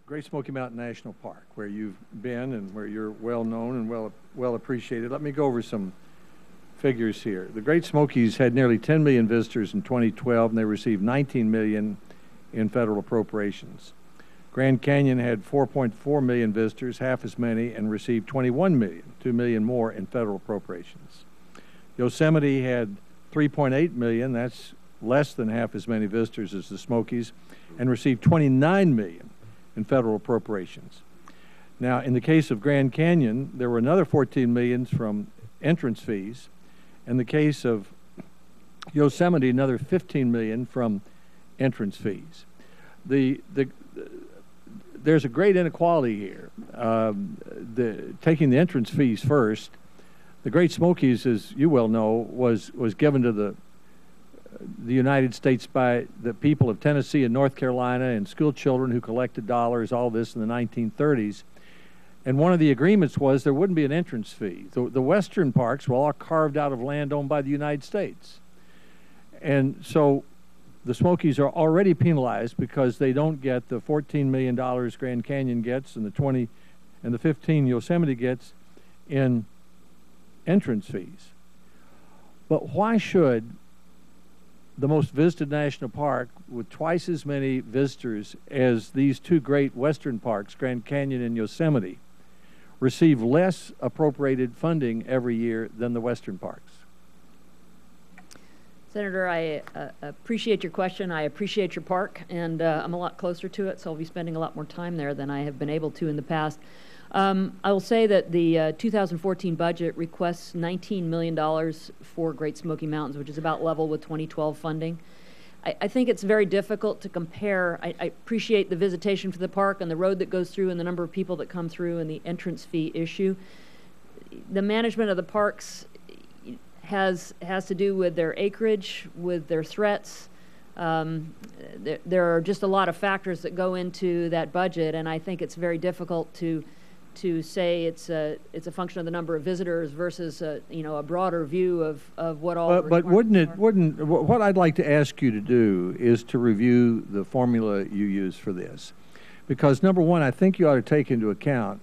Great Smoky Mountain National Park, where you've been and where you're well known and well appreciated. Let me go over some figures here. The Great Smokies had nearly 10 million visitors in 2012, and they received 19 million in federal appropriations. Grand Canyon had 4.4 million visitors, half as many, and received 21 million, 2 million more in federal appropriations. Yosemite had 3.8 million, that's less than half as many visitors as the Smokies, and received 29 million in federal appropriations. Now, in the case of Grand Canyon, there were another 14 million from entrance fees. In the case of Yosemite, another 15 million from entrance fees. There's a great inequality here. Taking the entrance fees first, the Great Smokies, as you well know, was given to the United States by the people of Tennessee and North Carolina and school children who collected dollars, all this in the 1930s. And one of the agreements was there wouldn't be an entrance fee. The western parks were all carved out of land owned by the United States. And so the Smokies are already penalized because they don't get the $14 million Grand Canyon gets and the 15 Yosemite gets in entrance fees. But why should the most visited national park with twice as many visitors as these two great western parks, Grand Canyon and Yosemite, receive less appropriated funding every year than the western parks? Senator, I appreciate your question. I appreciate your park, and I'm a lot closer to it, so I'll be spending a lot more time there than I have been able to in the past. I will say that the 2014 budget requests $19 million for Great Smoky Mountains, which is about level with 2012 funding. I think it's very difficult to compare. I appreciate the visitation for the park and the road that goes through and the number of people that come through and the entrance fee issue. The management of the parks has to do with their acreage, with their threats. There are just a lot of factors that go into that budget, and I think it's very difficult to say it's a function of the number of visitors versus a broader view of what all. But what I'd like to ask you to do is to review the formula you use for this, because number one, I think you ought to take into account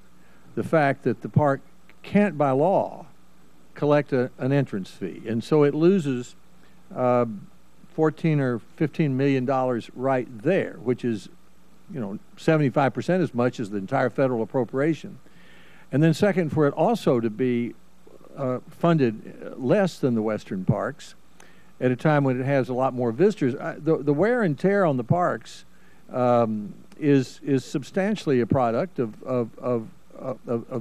the fact that the park can't by law collect an entrance fee, and so it loses $14 or $15 million right there, which is 75% as much as the entire federal appropriation. And then second, for it also to be funded less than the western parks at a time when it has a lot more visitors, the wear and tear on the parks is substantially a product of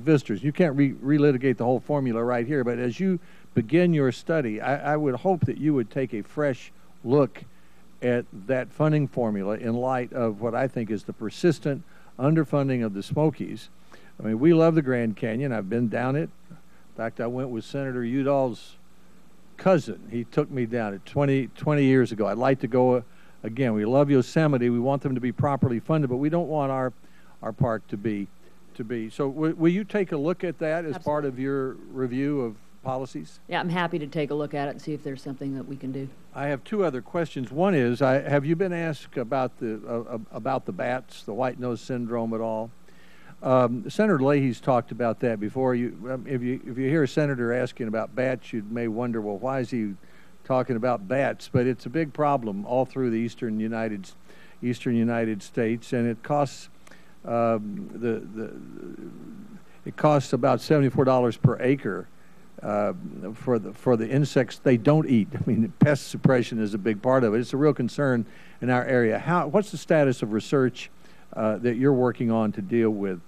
visitors. You can't relitigate the whole formula right here, but as you begin your study, I would hope that you would take a fresh look at that funding formula in light of what I think is the persistent underfunding of the Smokies. I mean, we love the Grand Canyon. I've been down it. In fact, I went with Senator Udall's cousin. He took me down it 20 years ago. I'd like to go again. We love Yosemite. We want them to be properly funded, but we don't want our park to be. So will you take a look at that as part of your review of policies? Yeah, I'm happy to take a look at it and see if there's something that we can do. I have two other questions. One is, have you been asked about the bats, the white nose syndrome at all? Senator Leahy's talked about that before. If you hear a senator asking about bats, you may wonder, well, why is he talking about bats? But it's a big problem all through the eastern United States, and it costs it costs about $74 per acre for the insects they don't eat. I mean, pest suppression is a big part of it. It's a real concern in our area. What's the status of research that you're working on to deal with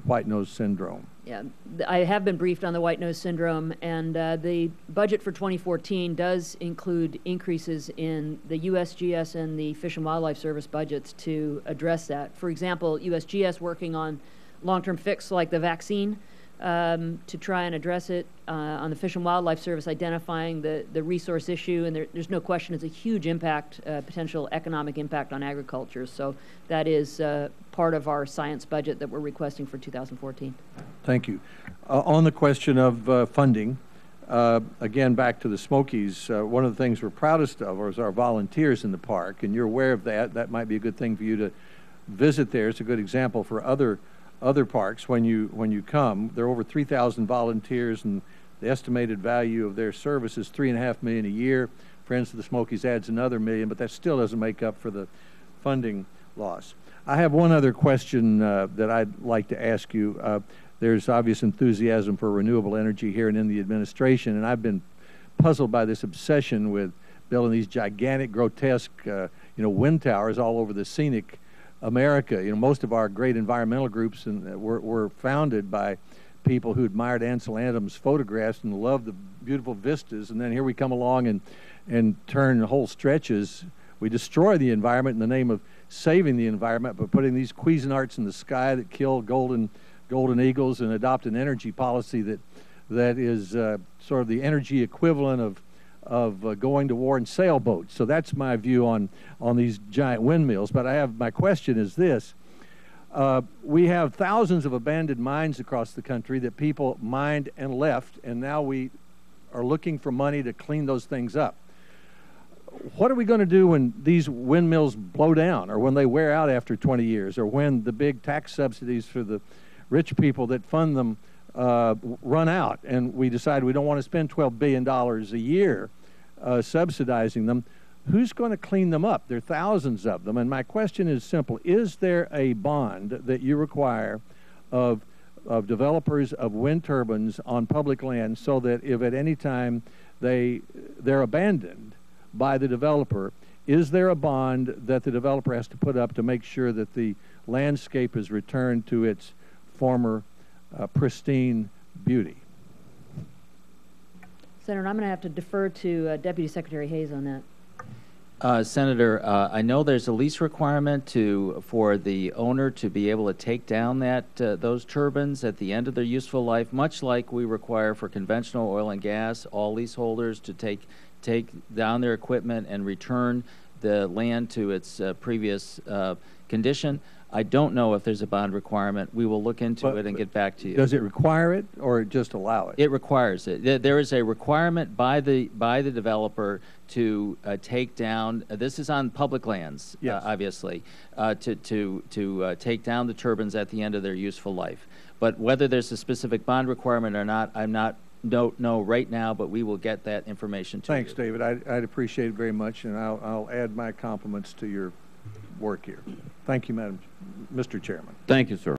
white nose syndrome? Yeah, I have been briefed on the white nose syndrome, and the budget for 2014 does include increases in the USGS and the Fish and Wildlife Service budgets to address that. For example, USGS working on long-term fix like the vaccine to try and address it. On the Fish and Wildlife Service identifying the resource issue, and there's no question it's a huge impact, potential economic impact on agriculture. So that is part of our science budget that we're requesting for 2014. Thank you. On the question of funding, Again, back to the Smokies, one of the things we're proudest of is our volunteers in the park, and you're aware of that. That might be a good thing for you to visit there. It's a good example for other parks when you come. There are over 3,000 volunteers, and the estimated value of their service is $3.5 million a year. Friends of the Smokies adds another $1 million, but that still doesn't make up for the funding loss. I have one other question that I'd like to ask you. There's obvious enthusiasm for renewable energy here and in the administration, and I've been puzzled by this obsession with building these gigantic, grotesque, wind towers all over the scenic America. Most of our great environmental groups were founded by people who admired Ansel Adams' photographs and loved the beautiful vistas, and then here we come along and turn whole stretches. We destroy the environment in the name of saving the environment by putting these Cuisinarts in the sky that kill golden eagles and adopt an energy policy that is sort of the energy equivalent of going to war in sailboats. So that's my view on these giant windmills. But my question is this. We have thousands of abandoned mines across the country that people mined and left, and now we are looking for money to clean those things up. What are we going to do when these windmills blow down, or when they wear out after 20 years, or when the big tax subsidies for the rich people that fund them run out, and we decide we don't want to spend $12 billion a year subsidizing them? Who's going to clean them up? There are thousands of them, and my question is simple. Is there a bond that you require of developers of wind turbines on public land, so that if at any time they're abandoned by the developer, is there a bond that the developer has to put up to make sure that the landscape is returned to its former pristine beauty? Senator, I'm going to have to defer to Deputy Secretary Hayes on that. Senator, I know there's a lease requirement for the owner to be able to take down those turbines at the end of their useful life, much like we require for conventional oil and gas, all leaseholders to take down their equipment and return the land to its previous condition. I don't know if there's a bond requirement. We will look into it and get back to you. Does it require it, or just allow it? It requires it. There is a requirement by the developer to take down. This is on public lands, yes. Obviously, to take down the turbines at the end of their useful life. But whether there's a specific bond requirement or not, don't know right now, but we will get that information to you. Thanks, David. I'd appreciate it very much, and I'll add my compliments to your work here. Thank you, Mr. Chairman. Thank you, sir.